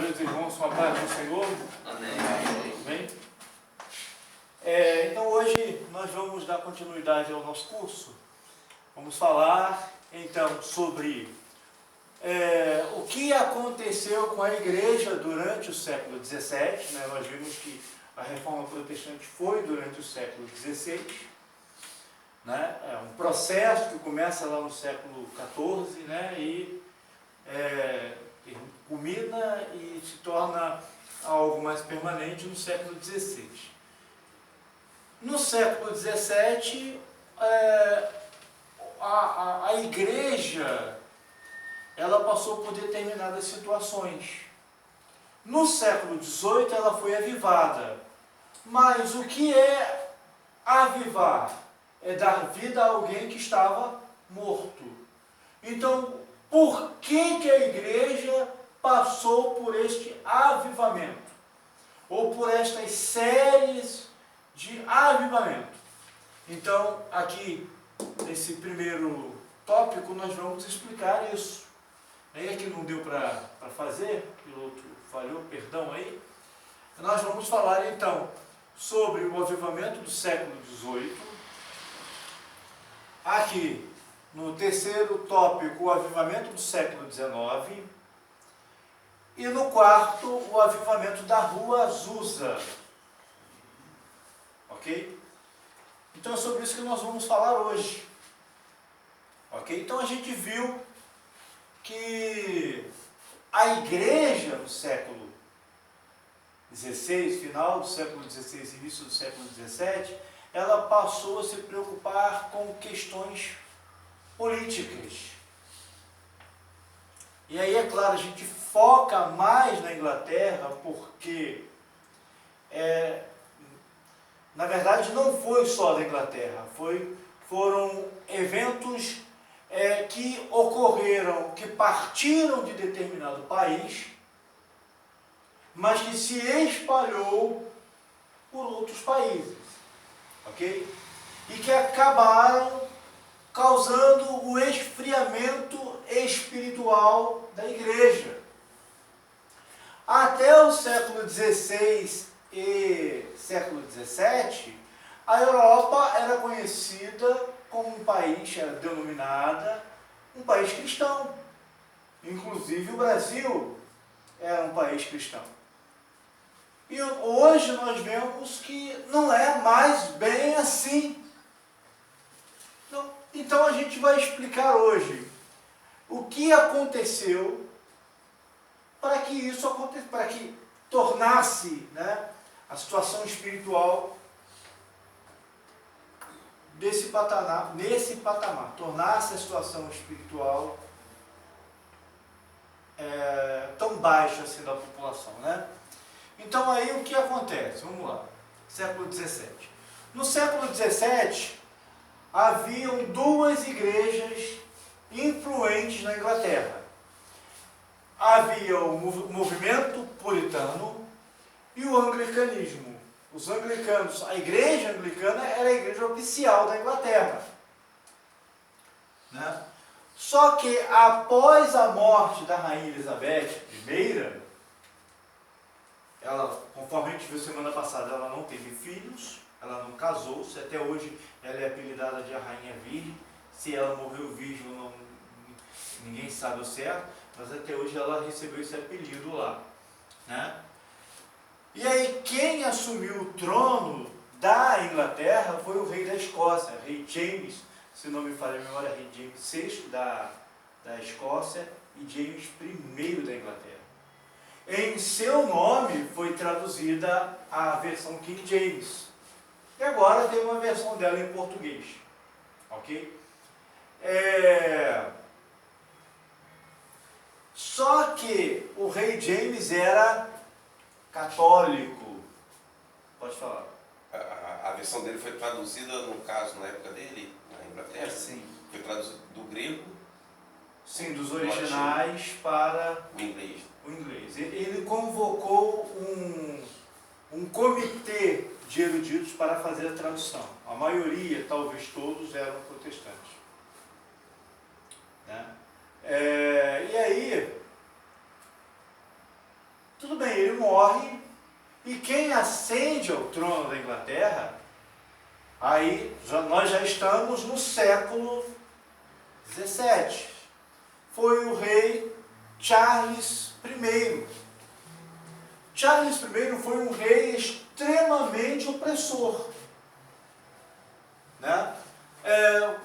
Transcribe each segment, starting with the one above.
meus irmãos, com a paz do Senhor. Amém. Amém? Então hoje nós vamos dar continuidade ao nosso curso. Vamos falar então sobre o que aconteceu com a igreja durante o século XVII. Né? Nós vimos que a reforma protestante foi durante o século XVI. Né? É um processo que começa lá no século XIV, né? E culmina e se torna algo mais permanente no século XVI. No século XVII, a igreja ela passou por determinadas situações. No século XVIII ela foi avivada. Mas o que é avivar? É dar vida a alguém que estava morto. Então, por que a igreja passou por este avivamento? Ou por estas séries de avivamento? Então, aqui, nesse primeiro tópico, nós vamos explicar isso. Aí aqui não deu para fazer, o piloto falhou, perdão aí. Nós vamos falar então sobre o avivamento do século XVIII. Aqui, no terceiro tópico, o avivamento do século XIX. E no quarto, o avivamento da Rua Azusa. Ok? Então é sobre isso que nós vamos falar hoje. Ok? Então a gente viu que a igreja no século XVI, final do século XVI, início do século XVII, ela passou a se preocupar com questões políticas. E aí, é claro, a gente foca mais na Inglaterra porque, na verdade, não foi só da Inglaterra, foram eventos que ocorreram, que partiram de determinado país, mas que se espalhou por outros países, ok? E que acabaram causando o esfriamento espiritual da igreja. Até o século XVI e século XVII, a Europa era conhecida como um país, era denominada um país cristão. Inclusive o Brasil era um país cristão. E hoje nós vemos que não é mais bem assim. Então a gente vai explicar hoje o que aconteceu para que isso acontecesse, para que tornasse, né, a situação espiritual nesse patamar, tornasse a situação espiritual tão baixa assim da população, né? Então aí o que acontece? Vamos lá, século XVII. No século XVII haviam duas igrejas influentes na Inglaterra. Havia o movimento puritano e o anglicanismo. Os anglicanos, a igreja anglicana era a igreja oficial da Inglaterra. Né? Só que após a morte da rainha Elizabeth I, ela, conforme a gente viu semana passada, ela não teve filhos, ela não casou-se, até hoje ela é apelidada de a Rainha Virgem. Se ela morreu virgem ou não, ninguém sabe o certo, mas até hoje ela recebeu esse apelido lá. Né? E aí quem assumiu o trono da Inglaterra foi o rei da Escócia, rei James, se não me falha a memória, rei James VI da Escócia e James I da Inglaterra. Em seu nome foi traduzida a versão King James. E agora tem uma versão dela em português. Ok? Só que o rei James era católico. Pode falar. A versão dele foi traduzida, no caso, na época dele, na Inglaterra? Sim. Foi traduzida do grego? Sim, dos originais para o inglês. O inglês. Ele convocou um comitê de eruditos para fazer a tradução. A maioria, talvez todos, eram protestantes. Né? E aí, Tudo bem, ele morre, e quem ascende ao trono da Inglaterra, aí nós já estamos no século XVII, foi o rei Charles I. Charles I foi um rei extremamente opressor, né?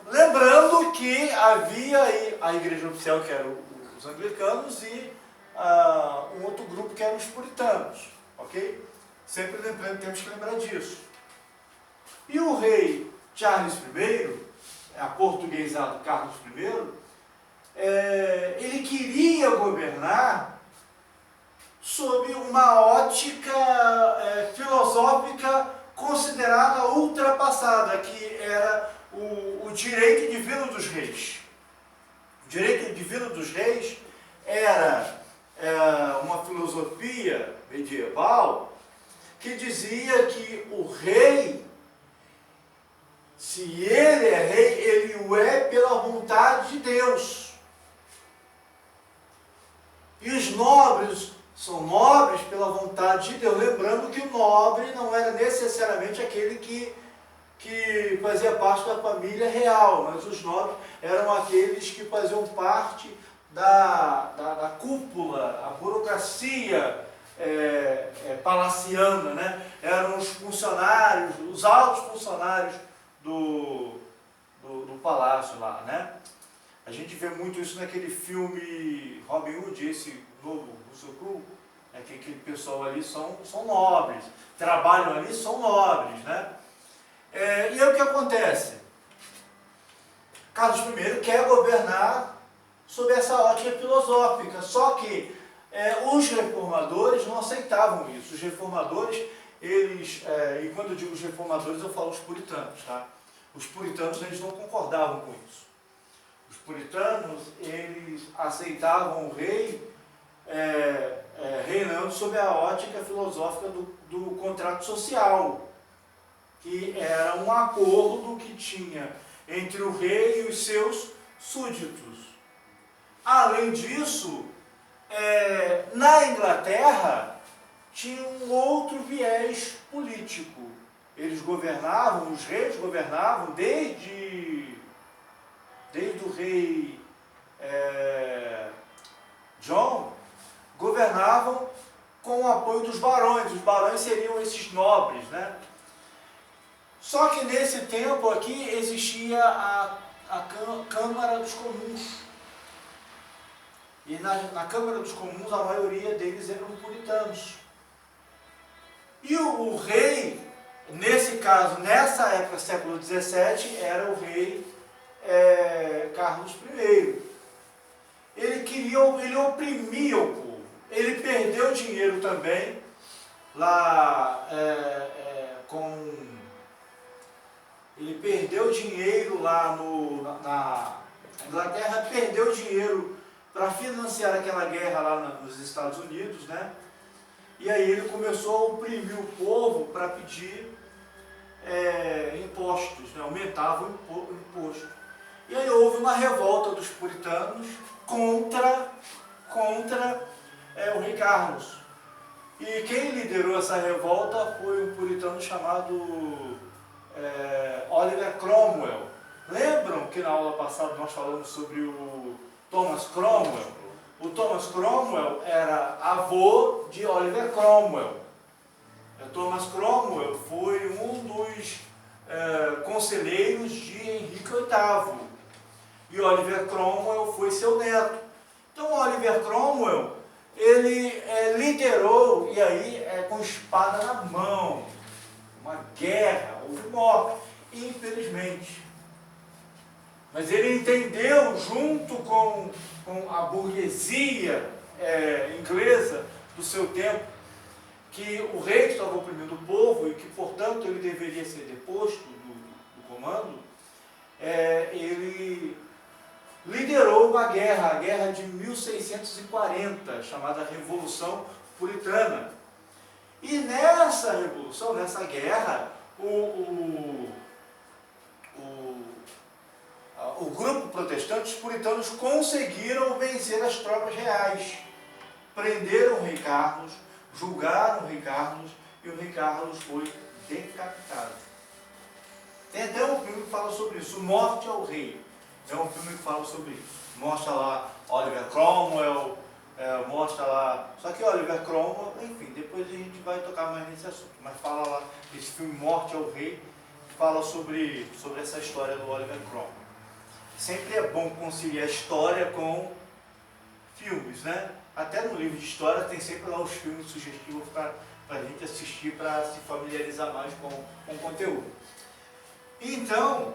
Lembrando que havia aí a igreja oficial, que eram os anglicanos, e um outro grupo que eram os puritanos, ok? Sempre lembrando, temos que lembrar disso. E o rei Charles I, aportuguesado Carlos I, ele queria governar sob uma ótica filosófica considerada ultrapassada, que era o direito divino dos reis. O direito divino dos reis era uma filosofia medieval que dizia que o rei, se ele é rei, ele o é pela vontade de Deus. E os nobres são nobres pela vontade de Deus. Lembrando que o nobre não era necessariamente aquele que fazia parte da família real, mas os nobres eram aqueles que faziam parte da cúpula, a burocracia palaciana, né? Eram os funcionários, os altos funcionários do palácio lá, né? A gente vê muito isso naquele filme Robin Hood, esse novo Russell Crowe, né? Que aquele pessoal ali são nobres, trabalham ali, são nobres, né? E aí o que acontece? Carlos I quer governar sob essa ótica filosófica, só que os reformadores não aceitavam isso. Os reformadores, e quando eu digo os reformadores, eu falo os puritanos, tá? Os puritanos, eles não concordavam com isso. Os puritanos, eles aceitavam o rei reinando sob a ótica filosófica do contrato social, que era um acordo que tinha entre o rei e os seus súditos. Além disso, na Inglaterra, tinha um outro viés político. Eles governavam, os reis governavam desde o rei John, governavam com o apoio dos barões. Os barões seriam esses nobres, né? Só que nesse tempo aqui existia a Câmara dos Comuns. E na Câmara dos Comuns a maioria deles eram puritanos. E o rei, nesse caso, nessa época, século XVII, era o rei Carlos I. Ele oprimia o povo. Ele perdeu dinheiro também lá Ele perdeu dinheiro lá na Inglaterra, perdeu dinheiro para financiar aquela guerra lá nos Estados Unidos, né? E aí ele começou a oprimir o povo para pedir impostos, né? Aumentava o imposto. E aí houve uma revolta dos puritanos contra o rei Carlos. E quem liderou essa revolta foi um puritano chamado Oliver Cromwell. Lembram que na aula passada nós falamos sobre o Thomas Cromwell? O Thomas Cromwell era avô de Oliver Cromwell. Thomas Cromwell foi um dos conselheiros de Henrique VIII. E Oliver Cromwell foi seu neto. Então Oliver Cromwell, ele liderou, e aí com espada na mão, uma guerra, houve morte, infelizmente. Mas ele entendeu, junto com a burguesia inglesa do seu tempo, que o rei estava oprimindo o povo e que, portanto, ele deveria ser deposto do comando. Ele liderou uma guerra, a guerra de 1640, chamada Revolução Puritana. E nessa revolução, nessa guerra, o grupo protestante, os puritanos, conseguiram vencer as tropas reais. prenderam o rei Carlos, julgaram o rei Carlos e o rei Carlos foi decapitado. Tem até um filme que fala sobre isso, Morte ao Rei. É um filme que fala sobre isso. Mostra lá Oliver Cromwell, mostra lá... Só que Oliver Cromwell, enfim, depois a gente vai tocar mais nesse assunto. Mas fala lá, esse filme Morte ao Rei, fala sobre essa história do Oliver Cromwell. Sempre é bom conciliar história com filmes, né? Até no livro de história tem sempre lá os filmes sugestivos para a gente assistir, para se familiarizar mais com o conteúdo. Então,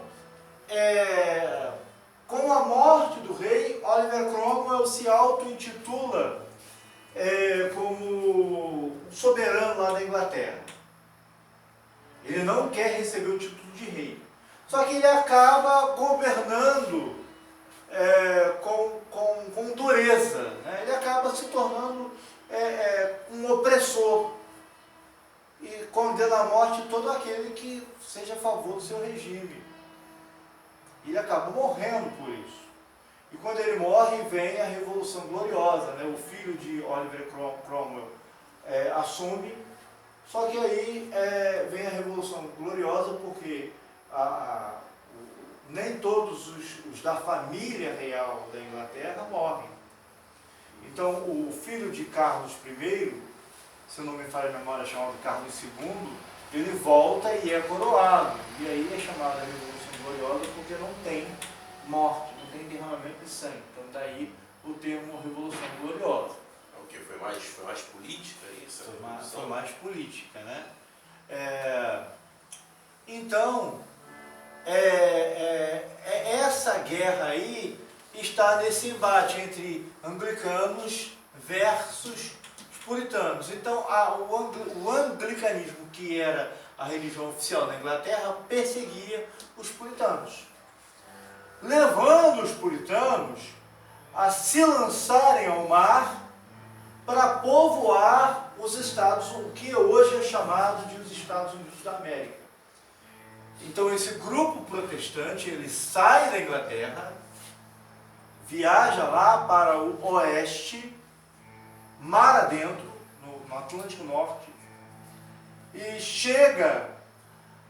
com a morte do rei, Oliver Cromwell se auto-intitula como soberano lá da Inglaterra. Ele não quer receber o título de rei. Só que ele acaba governando com dureza, né? Ele acaba se tornando um opressor e condena à morte todo aquele que seja a favor do seu regime. Ele acaba morrendo por isso. E quando ele morre, vem a Revolução Gloriosa, né? O filho de Oliver Cromwell assume, só que aí vem a Revolução Gloriosa porque nem todos os da família real da Inglaterra morrem. Então, o filho de Carlos I, se eu não me falha a memória, chamado Carlos II, ele volta e é coroado. E aí é chamada Revolução Gloriosa porque não tem morte, não tem derramamento de sangue. Então, daí o termo Revolução Gloriosa. O que? Foi mais política isso? Foi mais política, né? Então, essa guerra aí está nesse embate entre anglicanos versus os puritanos. Então, o anglicanismo, que era a religião oficial da Inglaterra, perseguia os puritanos, levando os puritanos a se lançarem ao mar para povoar os estados, o que hoje é chamado de os Estados Unidos da América. Então esse grupo protestante, ele sai da Inglaterra, viaja lá para o oeste, mar adentro, no Atlântico Norte, e chega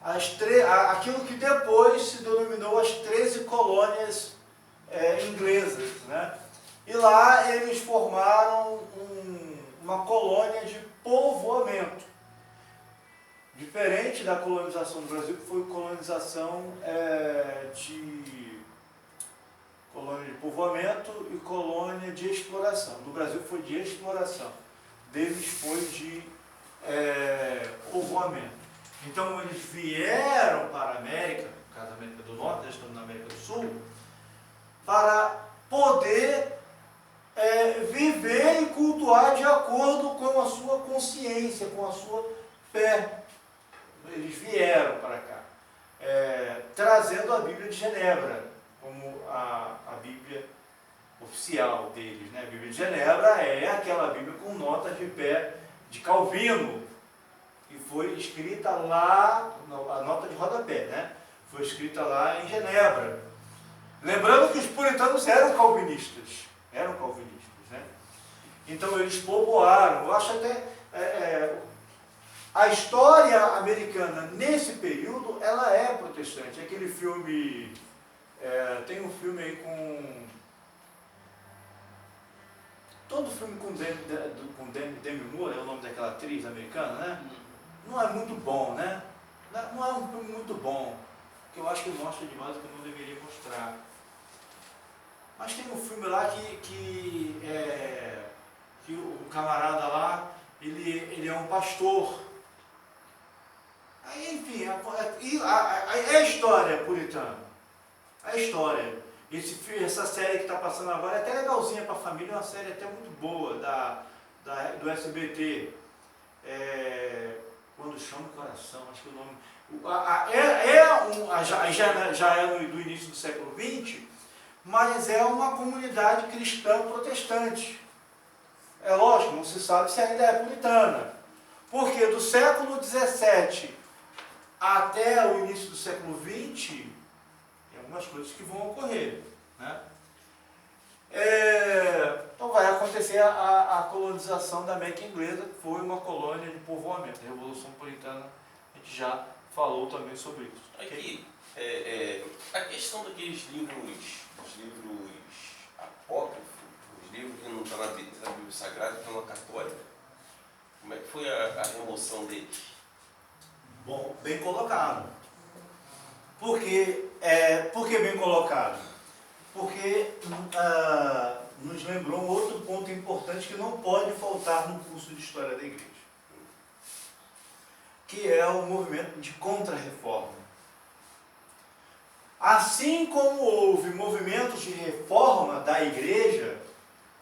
àquilo que depois se denominou as 13 colônias inglesas, né? E lá eles formaram uma colônia de povoamento. Diferente da colonização do Brasil, que foi colonização de colônia de povoamento e colônia de exploração. Do Brasil foi de exploração, deles foi de povoamento. Então eles vieram para a América, no caso da América do Norte, eles estão na América do Sul, para poder viver e cultuar de acordo com a sua consciência, com a sua fé. Eles vieram para cá, trazendo a Bíblia de Genebra, como a Bíblia oficial deles, né? A Bíblia de Genebra é aquela Bíblia com notas de pé de Calvino, e foi escrita lá, a nota de rodapé, né? Foi escrita lá em Genebra. Lembrando que os puritanos eram calvinistas, né? Então eles povoaram. Eu acho até a história americana nesse período ela é protestante. Aquele filme, tem um filme aí todo filme com Demi Moore, é o nome daquela atriz americana, né? Não é muito bom, né? Não é um filme muito bom, que eu acho que mostra demais o que eu não deveria mostrar. Mas tem um filme lá que o camarada lá, ele é um pastor. Aí, enfim, é a história puritana. A história. Essa série que está passando agora é até legalzinha para a família, é uma série até muito boa do SBT. Quando Chama o Coração, acho que o nome. Já é do início do século XX, mas é uma comunidade cristã protestante. É lógico, não se sabe se ainda é puritana. Porque do século XVII até o início do século XX, tem algumas coisas que vão ocorrer, né? Então vai acontecer esquecer a colonização da América Inglesa, que foi uma colônia de povoamento. A Revolução Puritana, a gente já falou também sobre isso. Aqui, a questão daqueles livros, os livros apócrifos, os livros que não estão na Bíblia Sagrada, que estão na Católica, como é que foi a remoção deles? Bom, bem colocado. Por que bem colocado? Porque nos lembrou um outro ponto importante que não pode faltar no curso de História da Igreja, que é o movimento de contra-reforma. Assim como houve movimentos de reforma da Igreja,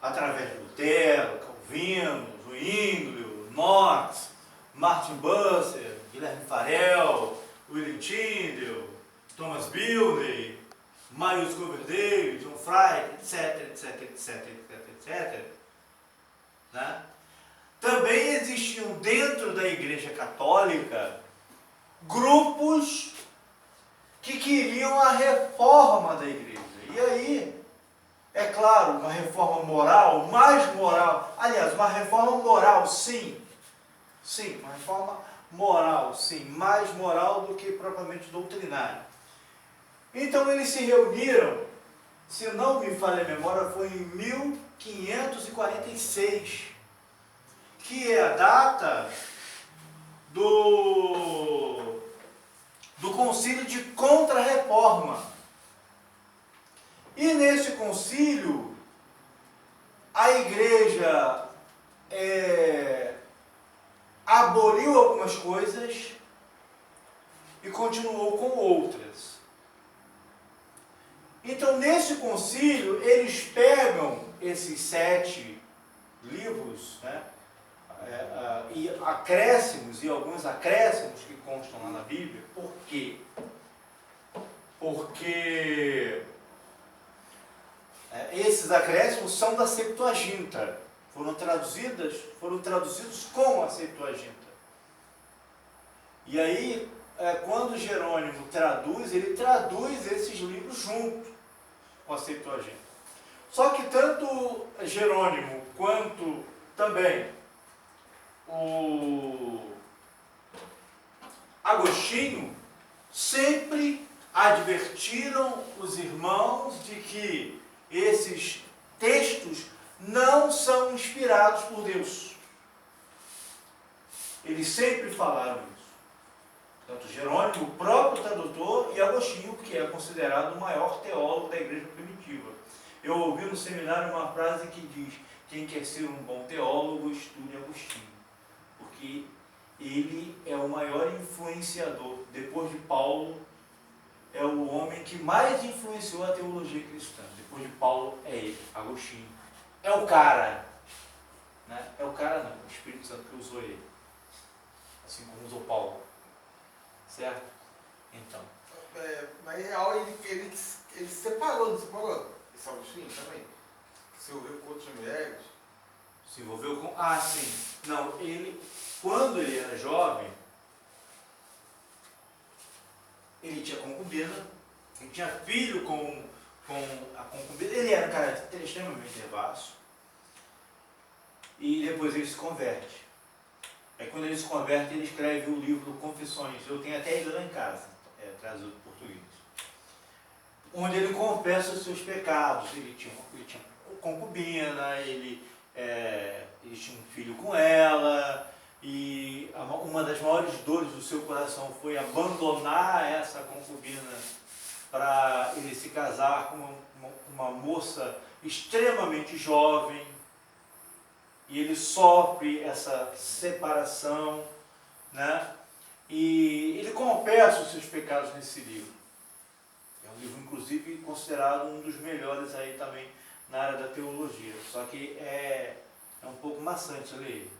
através de Lutero, Calvino, Zwinglio, Knox, Martin Bucer, Guilherme Farel, William Tyndale, Thomas Bilney, Marius Coverdale, John Frye, etc. Né? Também existiam dentro da Igreja Católica grupos que queriam a reforma da Igreja. E aí, é claro, uma reforma moral, mais moral, aliás, uma reforma moral, sim, uma reforma moral, sim, mais moral do que propriamente doutrinária. Então eles se reuniram, se não me falha a memória, foi em 1546, que é a data do concílio de contra-reforma. E nesse concílio, a igreja aboliu algumas coisas e continuou com outras. Então, nesse concílio, eles pegam esses 7 livros, né, e acréscimos, e alguns acréscimos que constam lá na Bíblia. Por quê? Porque esses acréscimos são da Septuaginta. Foram traduzidos com a Septuaginta. E aí, quando Jerônimo traduz, ele traduz esses livros junto com a Septuaginta. Só que tanto Jerônimo quanto também o Agostinho sempre advertiram os irmãos de que esses textos não são inspirados por Deus. Eles sempre falaram isso. Tanto Jerônimo, o próprio tradutor, e Agostinho, que é considerado o maior teólogo da igreja primitiva. Eu ouvi no seminário uma frase que diz: quem quer ser um bom teólogo, estude Agostinho. Porque ele é o maior influenciador. Depois de Paulo, é o homem que mais influenciou a teologia cristã. Depois de Paulo, é ele, Agostinho. É o cara. Né? É o cara não, o Espírito Santo que usou ele. Assim como usou Paulo. Certo? Então. Mas em real ele separou, não separou? Esse Agostinho também? Se envolveu com outras mulheres? Se envolveu com... Ah, sim. Não, ele... Quando ele era jovem, ele tinha concubina, ele tinha filho com a concubina, ele era um cara extremamente devasso, e depois ele se converte. Aí quando ele se converte, ele escreve o livro Confissões. Eu tenho até ele lá em casa, traduzido do português. Onde ele confessa os seus pecados. Ele tinha concubina, ele tinha um filho com ela, e uma das maiores dores do seu coração foi abandonar essa concubina para ele se casar com uma moça extremamente jovem. E ele sofre essa separação, né? E ele confessa os seus pecados nesse livro. É um livro, inclusive, considerado um dos melhores aí também na área da teologia. Só que é um pouco maçante ler ele.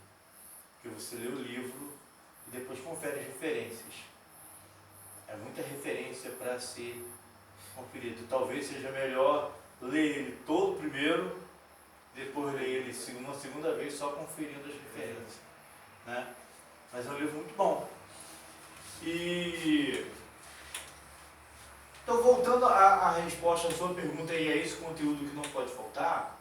Porque você lê o livro e depois confere as referências. É muita referência para ser conferido. Talvez seja melhor ler ele todo primeiro, depois ler ele uma segunda vez só conferindo as referências, né? Mas é um livro muito bom. E então, voltando à resposta à sua pergunta, e é esse conteúdo que não pode faltar,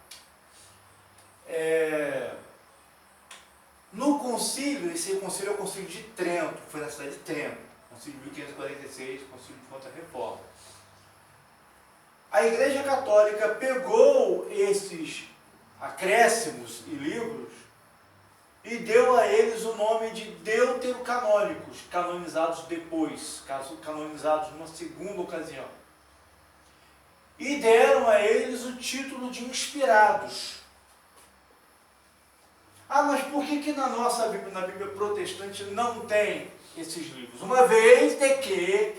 No concílio, esse concílio é o concílio de Trento, foi na cidade de Trento, concílio de 1546, concílio de Contra-Reforma. A Igreja Católica pegou esses acréscimos e livros e deu a eles o nome de deuterocanônicos, canonizados depois, canonizados numa segunda ocasião. E deram a eles o título de inspirados. Ah, mas por que na nossa Bíblia, na Bíblia protestante, não tem esses livros? Uma vez de que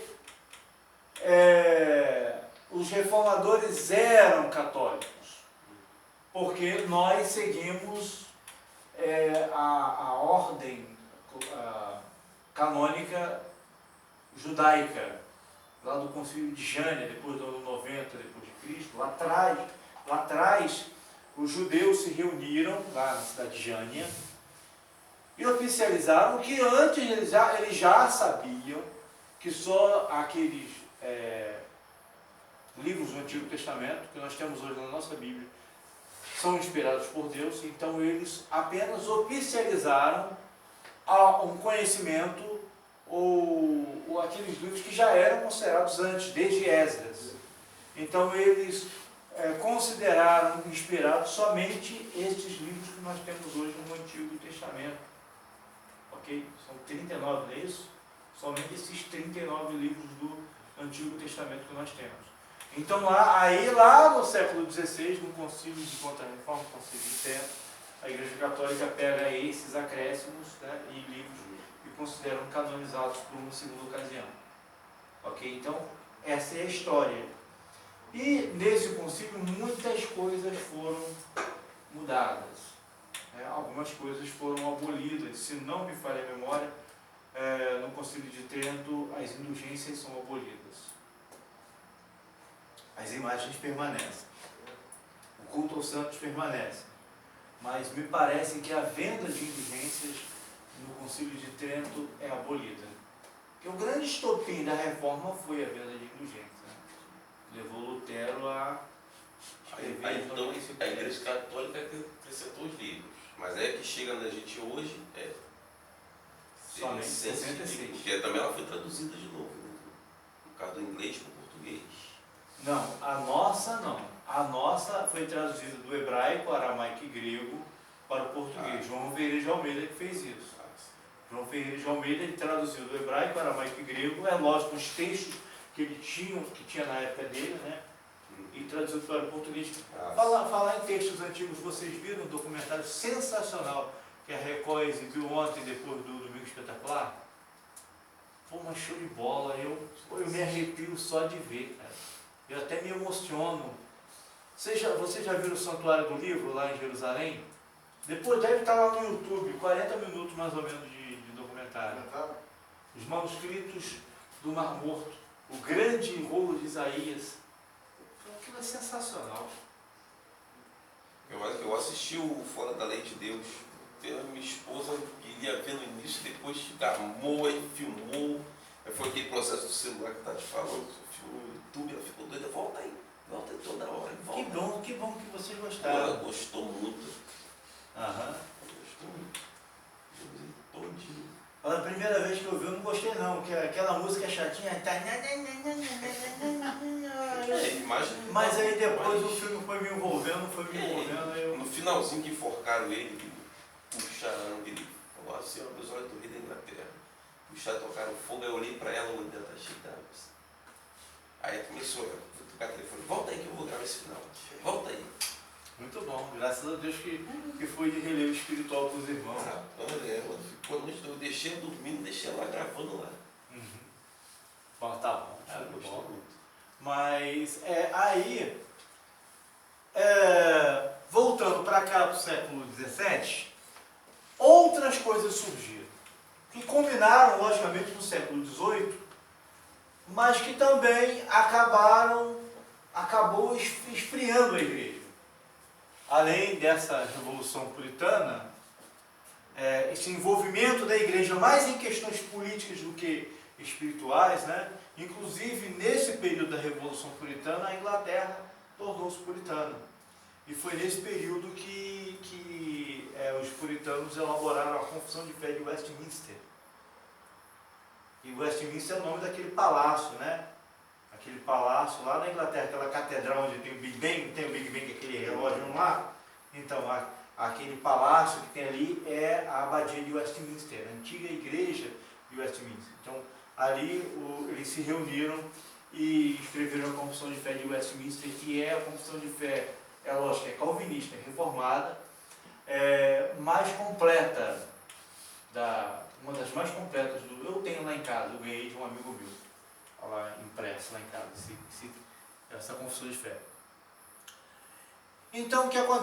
os reformadores eram católicos, porque nós seguimos a ordem canônica judaica, lá do Concílio de Jânia, depois do ano 90 depois de Cristo, lá atrás, os judeus se reuniram lá na cidade de Jânia e oficializaram que antes eles já sabiam que só aqueles livros do Antigo Testamento, que nós temos hoje na nossa Bíblia, são inspirados por Deus, então eles apenas oficializaram um conhecimento ou aqueles livros que já eram considerados antes, desde Esdras. Então eles consideraram inspirados somente estes livros que nós temos hoje no Antigo Testamento. Ok? São 39, não é isso? Somente esses 39 livros do Antigo Testamento que nós temos. Então lá no século XVI, no Concílio de Contra-Reforma, Concílio de Trento, a Igreja Católica pega esses acréscimos, né, e livros e consideram canonizados por uma segunda ocasião. Ok? Então, essa é a história. E nesse concílio muitas coisas foram mudadas. Algumas coisas foram abolidas. Se não me falha a memória, no Concílio de Trento as indulgências são abolidas. As imagens permanecem. O culto aos santos permanece. Mas me parece que a venda de indulgências no Concílio de Trento é abolida. Porque o grande estopim da reforma foi a venda de indulgências. Levou Lutero a escrever. Então a Igreja Católica acrescentou os livros. Mas que chega na gente hoje somente 66. Porque também ela foi traduzida de novo, no caso do inglês para o português. Não, a nossa não. A nossa foi traduzida do hebraico, aramaico e grego para o português. João Ferreira de Almeida que fez isso. João Ferreira de Almeida ele traduziu do hebraico, aramaico e grego. É lógico, os textos que tinha na época dele, né? E traduzido para o português. Falar em textos antigos, vocês viram um documentário sensacional que a Record exibiu ontem, depois do Domingo Espetacular? Pô, mas show de bola, eu me arrepio só de ver, cara. Eu até me emociono. Vocês já viram o Santuário do Livro lá em Jerusalém? Depois deve estar lá no YouTube, 40 minutos mais ou menos de documentário. Os manuscritos do Mar Morto, o grande rolo de Isaías. Aquilo é sensacional. Eu assisti o Fora da Lei de Deus. Minha esposa queria ver no início, depois amou e filmou. Foi aquele processo do celular que está te falando, filmou no YouTube, ela ficou doida, volta aí toda hora. Volta. Que bom que vocês gostaram. Ela gostou muito. Gostou muito. Todinho. A primeira vez que eu vi, eu não gostei não, porque aquela música chatinha. Mas aí depois o filme foi me envolvendo. No finalzinho que enforcaram ele, puxaram ele, falou assim, ó, meus olhos do rei da Inglaterra. Puxaram, tocaram fogo, aí eu olhei pra ela, o olho dela tá cheio d'água. Aí começou eu, vou tocar o telefone, volta aí que eu vou gravar esse final. Volta aí. Muito bom, graças a Deus que foi de relevo espiritual para os irmãos. Ela ficou a noite, eu deixei ela dormindo, deixei ela gravando lá. Bom, tá bom, Ela gostou muito. Mas aí, voltando para cá para o século XVII, outras coisas surgiram, que combinaram logicamente no século XVIII, mas que também acabou esfriando a igreja. Além dessa revolução puritana, esse envolvimento da igreja mais em questões políticas do que espirituais, né? Inclusive nesse período da revolução puritana, a Inglaterra tornou-se puritana. E foi nesse período que os puritanos elaboraram a Confissão de Fé de Westminster. E Westminster é o nome daquele palácio, né? Aquele palácio lá na Inglaterra, aquela catedral onde tem o Big Ben, tem o Big Ben, aquele relógio lá. Então, aquele palácio que tem ali é a abadia de Westminster, a antiga igreja de Westminster. Então, ali eles se reuniram e escreveram a Confissão de Fé de Westminster, que é a Confissão de Fé, é lógico, é calvinista, é reformada, mais completa, uma das mais completas eu tenho lá em casa, eu ganhei de um amigo meu, tá lá impresso lá em casa, essa Confissão de Fé. Então, o que acontece?